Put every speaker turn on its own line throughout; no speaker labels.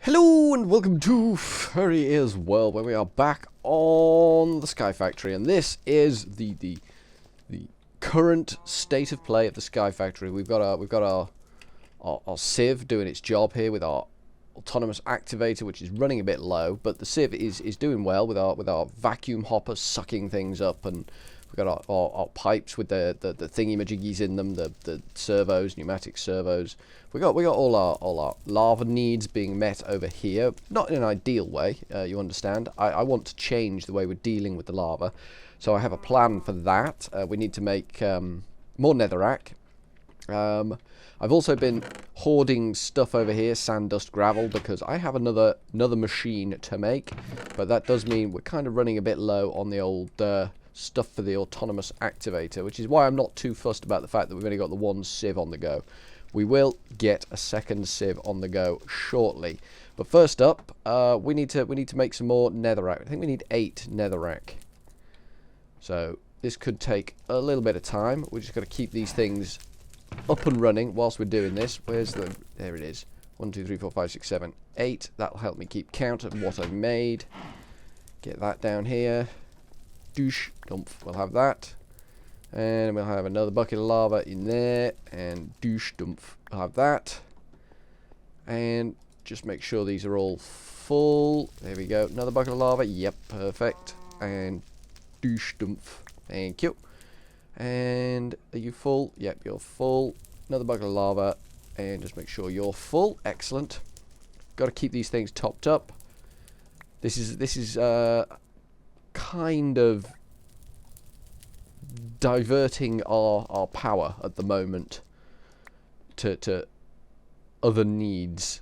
Hello and welcome to Furryearsworld, where we are back on the Sky Factory, and this is the current state of play of the Sky Factory. We've got our sieve doing its job here with our autonomous activator, which is running a bit low, but the sieve is doing well with our vacuum hopper sucking things up, and we've got our pipes with the thingy majiggies in them, the servos, pneumatic servos. We got all our lava needs being met over here. Not in an ideal way, you understand. I want to change the way we're dealing with the lava, so I have a plan for that. We need to make more netherrack. I've also been hoarding stuff over here, sand, dust, gravel, because I have another machine to make, but that does mean we're kind of running a bit low on the old stuff for the autonomous activator, which is why I'm not too fussed about the fact that we've only got the one sieve on the go. We will get a second sieve on the go shortly, but first up, we need to make some more netherrack. I think we need 8 netherrack, so this could take a little bit of time. We're just got to keep these things up and running whilst we're doing this. Where's the... there it is. 1, 2, 3, 4, 5, 6, 7, 8. That'll help me keep count of what I've made. Get that down here. Douche, dump, we'll have that. And we'll have another bucket of lava in there. And douche, dump, we'll have that. And just make sure these are all full. There we go. Another bucket of lava. Yep, perfect. And douche, dump. Thank you. And are you full? Yep, you're full. Another bucket of lava. And just make sure you're full. Excellent. Got to keep these things topped up. This is kind of diverting our power at the moment to other needs.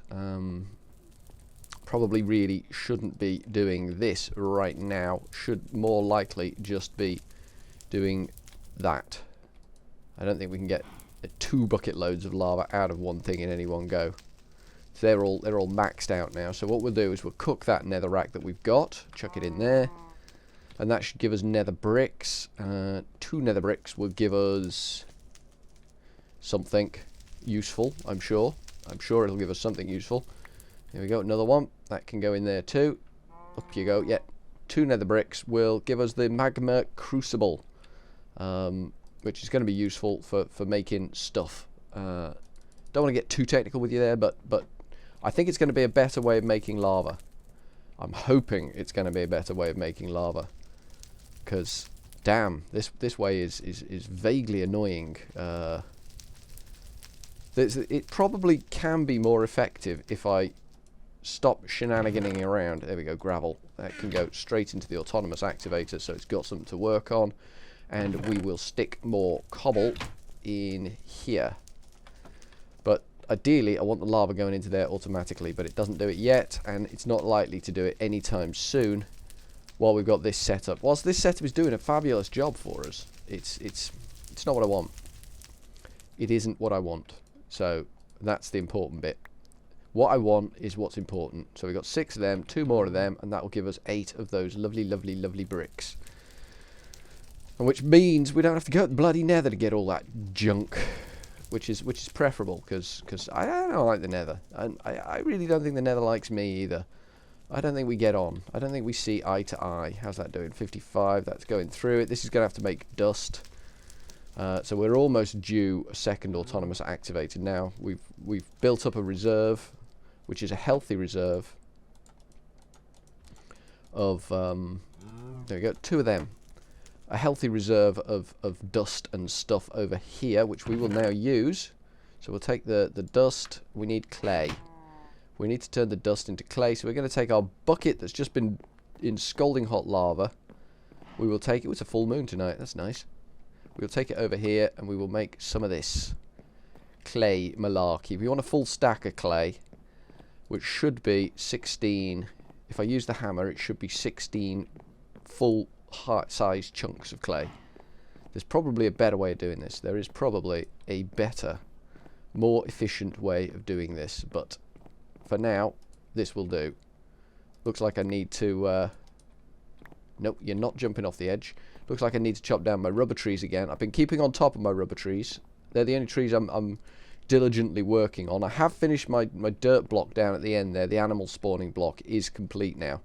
Probably really shouldn't be doing this right now. Should more likely just be doing that. I don't think we can get 2 bucket loads of lava out of one thing in any one go. So they're all maxed out now. So what we'll do is we'll cook that netherrack that we've got, chuck it in there, and that should give us nether bricks. 2 nether bricks will give us something useful, I'm sure. I'm sure it'll give us something useful. Here we go, another one. That can go in there too. Up you go. Yeah, 2 nether bricks will give us the magma crucible, which is going to be useful for making stuff. Don't want to get too technical with you there, but I think it's going to be a better way of making lava. I'm hoping it's going to be a better way of making lava, because damn, this way is vaguely annoying. It probably can be more effective if I stop shenaniganing around. There we go, gravel. That can go straight into the autonomous activator, so it's got something to work on. And we will stick more cobble in here. But ideally, I want the lava going into there automatically, but it doesn't do it yet, and it's not likely to do it anytime soon while we've got this setup. Whilst this setup is doing a fabulous job for us, it's not what I want. It isn't what I want. So that's the important bit. What I want is what's important. So we've got 6 of them, 2 more of them, and that will give us 8 of those lovely, lovely, lovely bricks. And which means we don't have to go to the bloody nether to get all that junk, which is preferable, because I don't like the nether, and I really don't think the nether likes me either. I don't think we get on. I don't think we see eye to eye. How's that doing? 55. That's going through it. This is going to have to make dust. So we're almost due a second autonomous activator now. We've built up a reserve, which is a healthy reserve of there we go, 2 of them. A healthy reserve of dust and stuff over here, which we will now use. So we'll take the dust. We need clay. We need to turn the dust into clay, so we're going to take our bucket that's just been in scalding hot lava. We will take it. It's a full moon tonight. That's nice. We'll take it over here, and we will make some of this clay malarkey. We want a full stack of clay, which should be 16. If I use the hammer, it should be 16 full heart-sized chunks of clay. There's probably a better way of doing this. There is probably a better, more efficient way of doing this, but for now, this will do. Looks like I need to... nope, you're not jumping off the edge. Looks like I need to chop down my rubber trees again. I've been keeping on top of my rubber trees. They're the only trees I'm diligently working on. I have finished my dirt block down at the end there. The animal spawning block is complete now.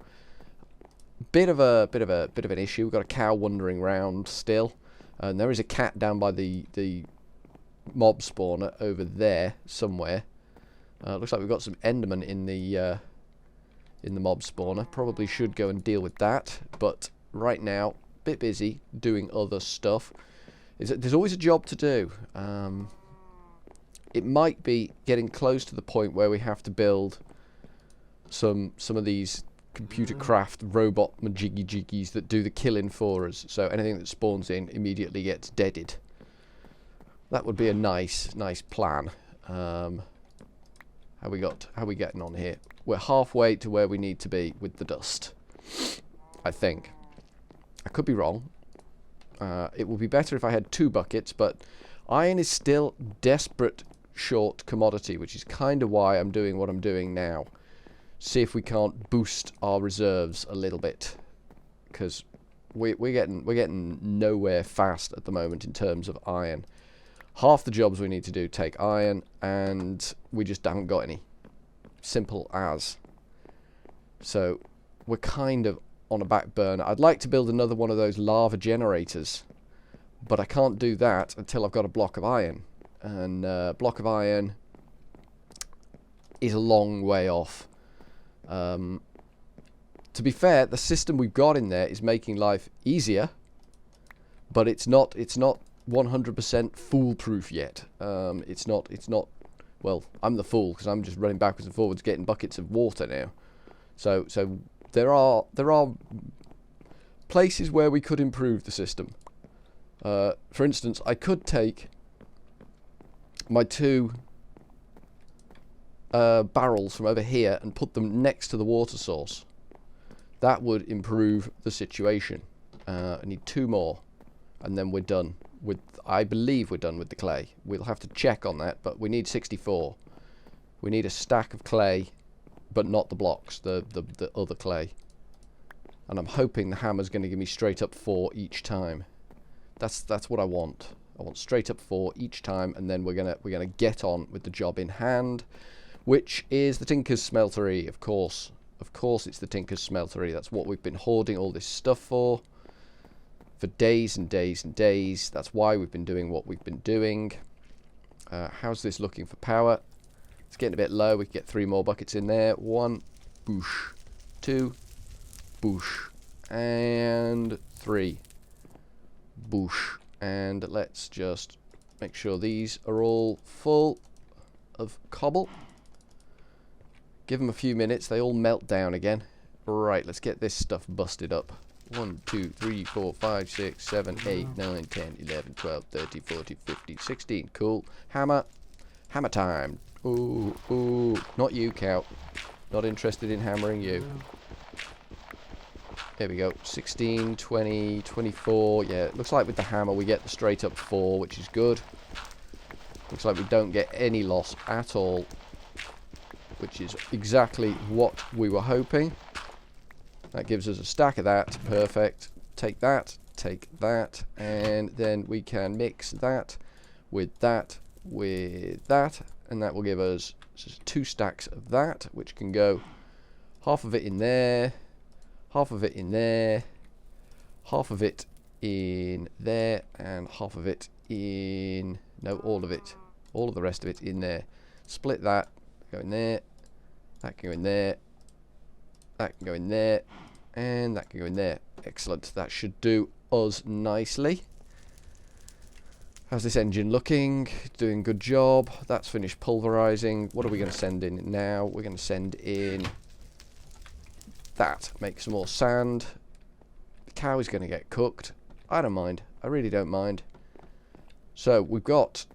Bit of an issue. We've got a cow wandering around still, and there is a cat down by the mob spawner over there somewhere. Looks like we've got some endermen in the mob spawner. Probably should go and deal with that, but right now, bit busy doing other stuff. There's always a job to do. It might be getting close to the point where we have to build some of these computer craft robot majiggy jiggies that do the killing for us. So anything that spawns in immediately gets deaded. That would be a nice plan. How we getting on here? We're halfway to where we need to be with the dust, I think. I could be wrong. It would be better if I had 2 buckets, but iron is still desperate short commodity, which is kind of why I'm doing what I'm doing now. See if we can't boost our reserves a little bit, because we're getting nowhere fast at the moment in terms of iron. Half the jobs we need to do take iron, and we just haven't got any. Simple as. So we're kind of on a back burner. I'd like to build another one of those lava generators, but I can't do that until I've got a block of iron, and block of iron is a long way off. To be fair, the system we've got in there is making life easier, but it's not 100% foolproof yet. It's not. Well, I'm the fool because I'm just running backwards and forwards getting buckets of water now. So there are places where we could improve the system. For instance, I could take my 2 barrels from over here and put them next to the water source. That would improve the situation. I need 2 more, and then we're done with. I believe we're done with the clay. We'll have to check on that, but we need 64. We need a stack of clay, but not the blocks, the other clay. And I'm hoping the hammer's going to give me straight up 4 each time. That's what I want. I want straight up 4 each time, and then we're gonna get on with the job in hand, which is the Tinker's Smeltery, of course. Of course it's the Tinker's Smeltery. That's what we've been hoarding all this stuff for days and days and days. That's why we've been doing what we've been doing. How's this looking for power? It's getting a bit low. We can get 3 more buckets in there. 1, boosh. 2, boosh. And 3, boosh. And let's just make sure these are all full of cobble. Give them a few minutes, they all melt down again. Right, let's get this stuff busted up. 1, 2, 3, 4, 5, 6, 7, 8, 9, 10, 11, 12, 13, 14, 15, 16. Cool. Hammer. Hammer time. Ooh, ooh. Not you, cow. Not interested in hammering you. There we go. 16, 20, 24. Yeah, it looks like with the hammer we get the straight up 4, which is good. Looks like we don't get any loss at all, which is exactly what we were hoping. That gives us a stack of that. Perfect. Take that, and then we can mix that, and that will give us just 2 stacks of that, which can go half of it in there, half of it in there, half of it in there, and half of it in... no, all of it. All of the rest of it in there. Split that. Go in there. That can go in there. That can go in there. And that can go in there. Excellent. That should do us nicely. How's this engine looking? Doing a good job. That's finished pulverizing. What are we going to send in now? We're going to send in that. Make some more sand. The cow is going to get cooked. I don't mind. I really don't mind. So we've got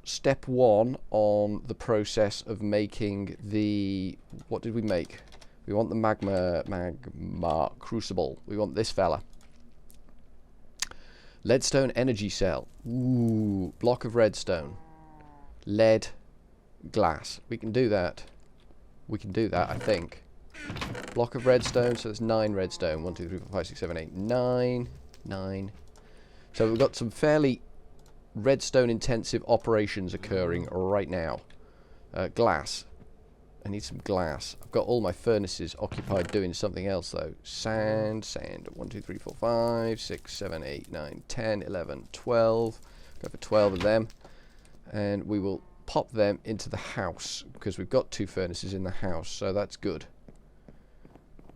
step 1 on the process of making the... what did we make? We want the magma crucible. We want this fella. Leadstone energy cell. Ooh, block of redstone. Lead, glass. We can do that. We can do that, I think. Block of redstone, so there's 9 redstone. 1, 2, 3, 4, 5, 6, 7, 8, 9. 9. So we've got some fairly redstone intensive operations occurring right now. Glass. I need some glass. I've got all my furnaces occupied doing something else though. Sand, sand. 1, 2, 3, 4, 5, 6, 7, 8, 9, 10, 11, 12. Go for 12 of them. And we will pop them into the house because we've got 2 furnaces in the house, so that's good.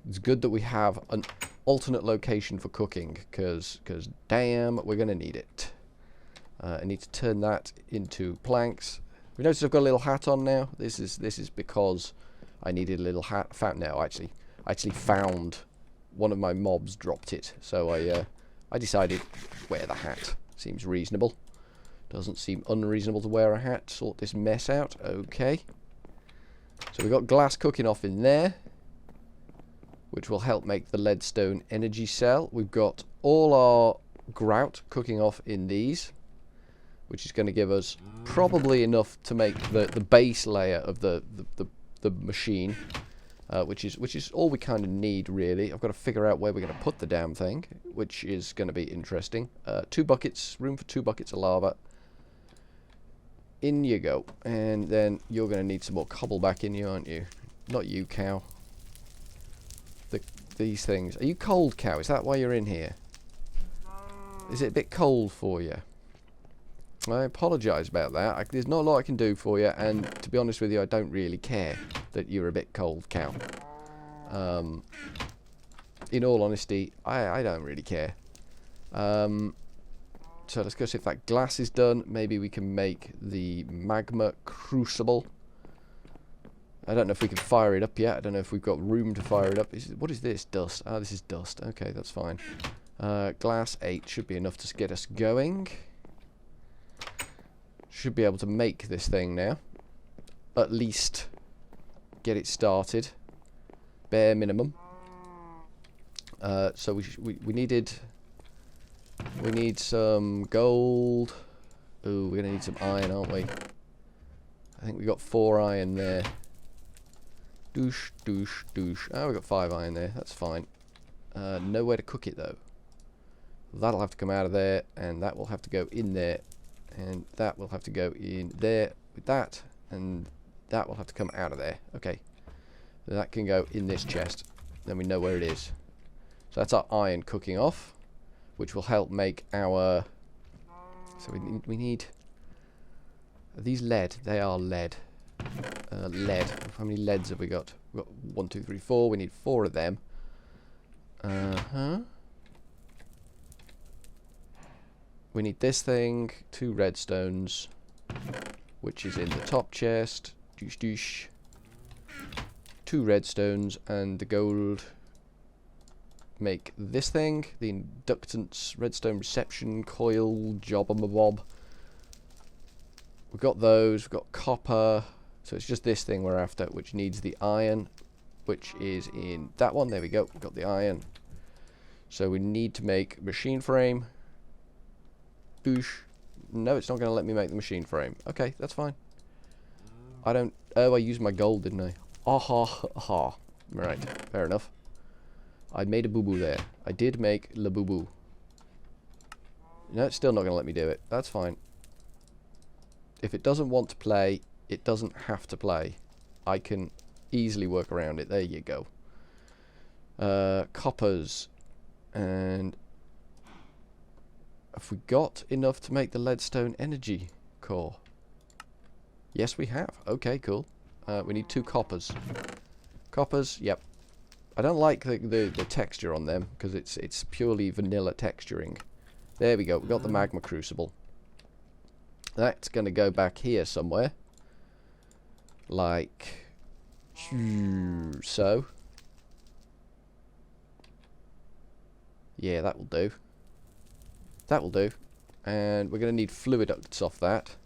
It's good that we have an alternate location for cooking because damn, we're going to need it. I need to turn that into planks. We notice I've got a little hat on now. This is because I needed a little hat. I actually found one of my mobs dropped it, so I decided wear the hat. Seems reasonable. Doesn't seem unreasonable to wear a hat. Sort this mess out. Okay. So we've got glass cooking off in there, which will help make the leadstone energy cell. We've got all our grout cooking off in these, which is going to give us probably enough to make the base layer of the machine, which is all we kind of need really. I've got to figure out where we're going to put the damn thing, which is going to be interesting. 2 buckets, room for 2 buckets of lava. In you go, and then you're going to need some more cobble back in you, aren't you? Not you, cow. These things. Are you cold, cow? Is that why you're in here? Is it a bit cold for you? I apologise about that. There's not a lot I can do for you, and to be honest with you, I don't really care that you're a bit cold, cow. In all honesty, I don't really care. So let's go see if that glass is done. Maybe we can make the magma crucible. I don't know if we can fire it up yet. I don't know if we've got room to fire it up. What is this? Dust. Ah, this is dust. Okay, that's fine. Glass 8 should be enough to get us going. Should be able to make this thing now. At least get it started. Bare minimum. So we need some gold. Ooh, we're gonna need some iron, aren't we? I think we got 4 iron there. Douche, douche, douche. Oh, we got 5 iron there. That's fine. Nowhere to cook it though. That'll have to come out of there, and that will have to go in there, and that will have to go in there with that, and that will have to come out of there. Okay, that can go in this chest. Then we know where it is. So that's our iron cooking off, which will help make our. So we need. Are these lead? They are lead. Lead. How many leads have we got? We've got 1, 2, 3, 4. We need 4 of them. We need this thing, 2 redstones, which is in the top chest. Douche, douche. 2 redstones and the gold. Make this thing, the inductance redstone reception coil jobamabob. We've got those. We've got copper. So it's just this thing we're after, which needs the iron, which is in that one. There we go. We've got the iron. So we need to make machine frame. Boosh. No, it's not going to let me make the machine frame. Okay, that's fine. I don't. Oh, I used my gold, didn't I? Aha, aha. Right, fair enough. I made a boo-boo there. I did make la boo-boo. No, it's still not going to let me do it. That's fine. If it doesn't want to play, it doesn't have to play. I can easily work around it. There you go. Coppers. And have we got enough to make the leadstone energy core? Yes, we have. Okay, cool. We need 2 coppers. Coppers, yep. I don't like the texture on them because it's purely vanilla texturing. There we go. We got the magma crucible. That's going to go back here somewhere. Like so. Yeah, that will do. That will do. And we're going to need fluid ducts off that.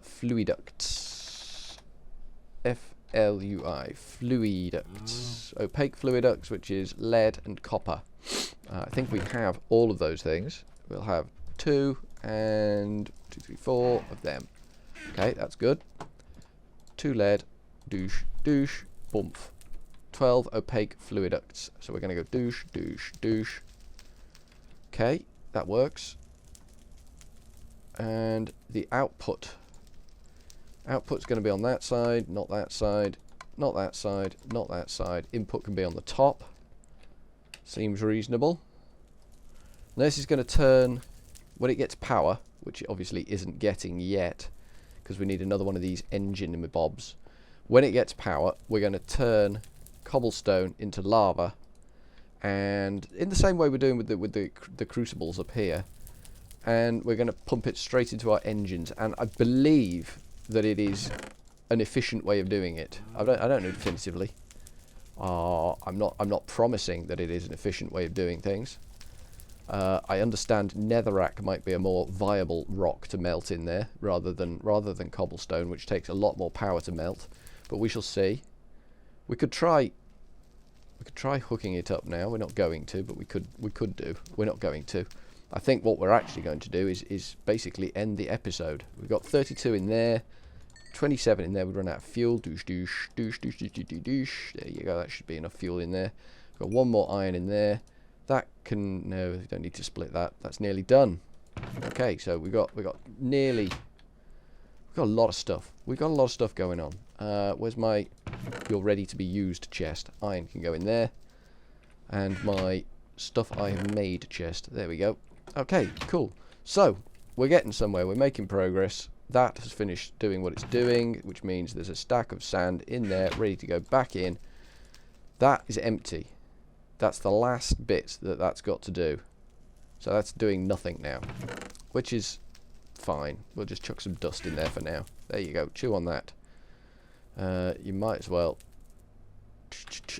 Fluid ducts. F-L-U-I. Fluid ducts. Opaque fluid ducts, which is lead and copper. I think we have all of those things. We'll have 2 and 2, 3, 4 of them. Okay, that's good. 2 lead. Douche, douche, bump. 12 opaque fluid ducts. So we're going to go douche, douche, douche. Okay, that works. And the output's going to be on that side, not that side, not that side, not that side. Input can be on the top. Seems reasonable. And this is going to turn when it gets power, which it obviously isn't getting yet, because we need another one of these engine bobs. When it gets power, we're going to turn cobblestone into lava, and in the same way we're doing with the crucibles up here, and we're going to pump it straight into our engines. And I believe that it is an efficient way of doing it. I don't know definitively. I'm not promising that it is an efficient way of doing things. I understand netherrack might be a more viable rock to melt in there rather than cobblestone, which takes a lot more power to melt. But we shall see. We could try hooking it up now. We're not going to, but we could do. We're not going to. I think what we're actually going to do is basically end the episode. We've got 32 in there, 27 in there. We'd run out of fuel. Douche, douche, douche, douche, douche, douche, douche. There you go. That should be enough fuel in there. We've got one more iron in there. That can, no, we don't need to split that. That's nearly done. Okay, so we got a lot of stuff. We've got a lot of stuff going on. Where's my you're ready to be used chest? Iron can go in there, and my stuff I have made chest. There we go. Okay, cool. So we're getting somewhere. We're making progress. That has finished doing what it's doing, which means there's a stack of sand in there ready to go back in. That is empty. That's the last bit that's got to do. So that's doing nothing now, which is fine. We'll just chuck some dust in there for now. There you go. Chew on that. You might as well.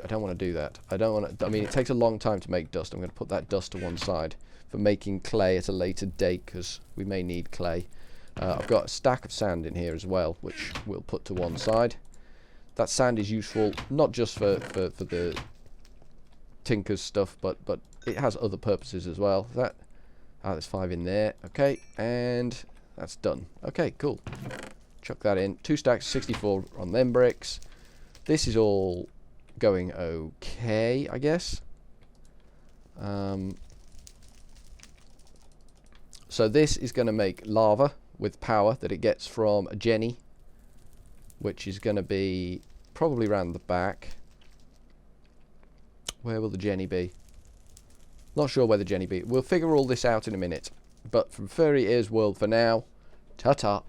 I don't want to do that. I don't want to. I mean, it takes a long time to make dust. I'm going to put that dust to one side for making clay at a later date, because we may need clay. I've got a stack of sand in here as well, which we'll put to one side. That sand is useful not just for the tinker's stuff, but it has other purposes as well. There's 5 in there. Okay, and that's done. Okay, cool. Chuck that in. 2 stacks, 64 on them bricks. This is all going okay, I guess. So this is going to make lava with power that it gets from a Jenny, which is going to be probably around the back. Where will the Jenny be? Not sure where the Jenny be. We'll figure all this out in a minute. But from Furryearsworld for now, ta-ta.